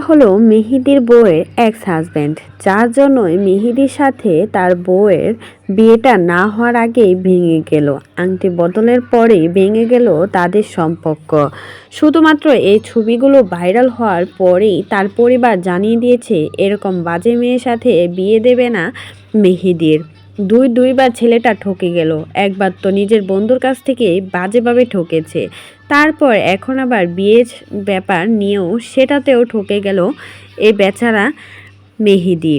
হলো মেহেদীর বউয়ের ex husband, যার জন্যই মেহেদীর সাথে তার বউয়ের বিয়েটা না হওয়ার আগেই ভেঙে গেল। আংটি বদলের পরেই ভেঙে গেল তাদের সম্পর্ক। শুধুমাত্র এই ছবিগুলো ভাইরাল হওয়ার পরেই তার পরিবার জানিয়ে দিয়েছে এরকম বাজে মেয়ের সাথে বিয়ে দেবে না মেহেদীর। দুইবার ছেলেটা ঠকে গেল। একবার তো নিজের বন্ধুর কাছ থেকে বাজেভাবে ঠকেছে, তারপর এখন আবার বিয়ের ব্যাপার নিয়েও সেটাতেও ঠকে গেল এই বেচারা মেহেদী।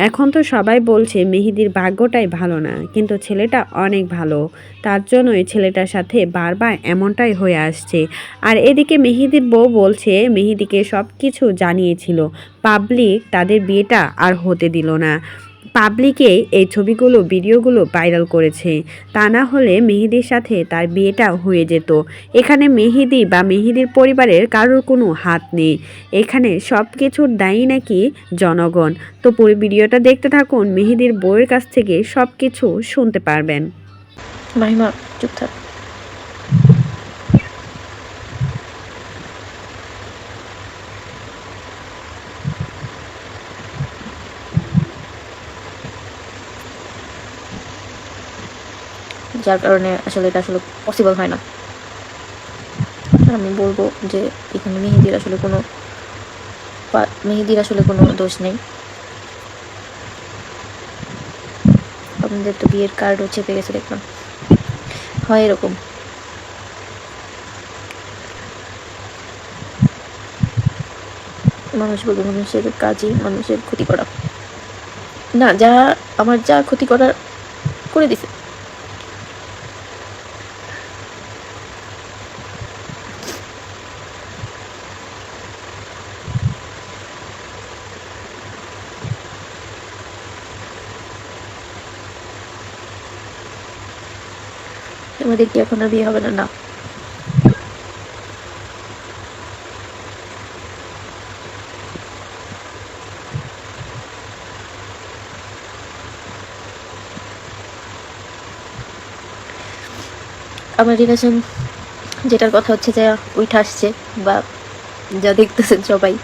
এখন তো সবাই বলছে মেহেদীর ভাগ্যটাই ভালো না, কিন্তু ছেলেটা অনেক ভালো, তার জন্যই ছেলেটার সাথে বারবার এমনটাই হয়ে আসছে। আর এদিকে মেহেদীর বউ বলছে মেহেদীকে সব কিছু জানিয়েছিল, পাবলিক তাদের বিয়েটা আর হতে দিল না। পাবলিকে এই ছবিগুলো ভিডিওগুলো ভাইরাল করেছে, তা না হলে মেহেদীর সাথে তার বিয়েটা হয়ে যেত। এখানে মেহেদী বা মেহেদীর পরিবারের কারোর কোনো হাত নেই, এখানে সব কিছুর দায়ী নাকি জনগণ। তো পুরো ভিডিওটা দেখতে থাকুন, মেহেদীর বউয়ের কাছ থেকে সব কিছু শুনতে পারবেন। মাহিমা চুপ থাক। যার কারণে আসলে এটা আসলে পসিবল হয় না। আমি বলবো যে এখানে মেহেদীর আসলে কোনো দোষ নেই। আপনাদের তো বিয়ের কার্ডও চেপে গেছে দেখলাম, হয় এরকম। মানুষ বলবো মানুষের কাজই মানুষের ক্ষতি করা, না যা আমার যা ক্ষতি করার করে দিছে। আমাদের কি এখন আর বিয়ে হবে না? না, আমার রিলেশন যেটার কথা হচ্ছে যে উইঠা আসছে বা যা দেখতেছেন সবাই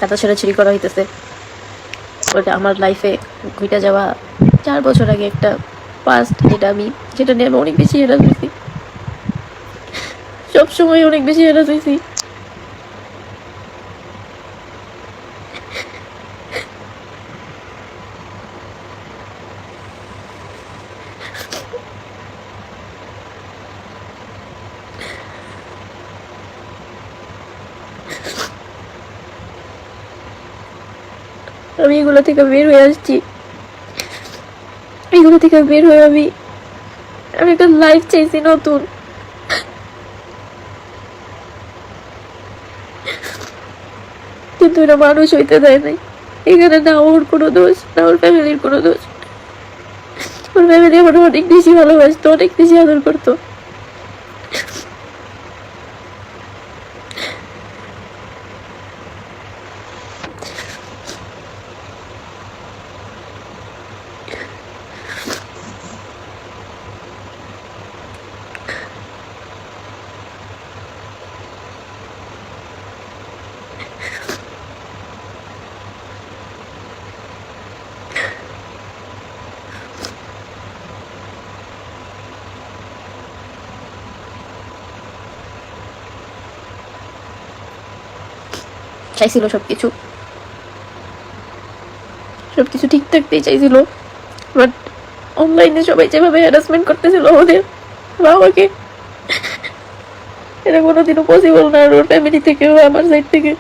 এত ছড়াছড়ি করা হইতেছে, ওটা আমার লাইফে ঘুইটা যাওয়া 4 বছর আগে একটা পাস্ট, যেটা নিয়ে আমি অনেক বেশি হেরাস হয়েছি, সবসময় অনেক বেশি হেরাস হয়েছি। আমি এগুলো থেকে বের হয়ে আসছি, এগুলো থেকে বের হয়ে আমি একটা লাইফ চাইছি নতুন। কিন্তু এটা মানুষ হইতে দেয় নাই। এখানে না ওর কোনো দোষ, না ওর ফ্যামিলির কোনো দোষ। ওর ফ্যামিলি আমার অনেক বেশি ভালোবাসতো, অনেক বেশি আদর করতো। চাইছিল সবকিছু ঠিক থাকতেই চাইছিল, বাট অনলাইনে সবাই যেভাবে হ্যারাসমেন্ট করতেছিল ওদের বাবাকে, এটা কোনোদিনও পসিবল না। আর ওর ফ্যামিলি থেকেও আমার সাইড থেকে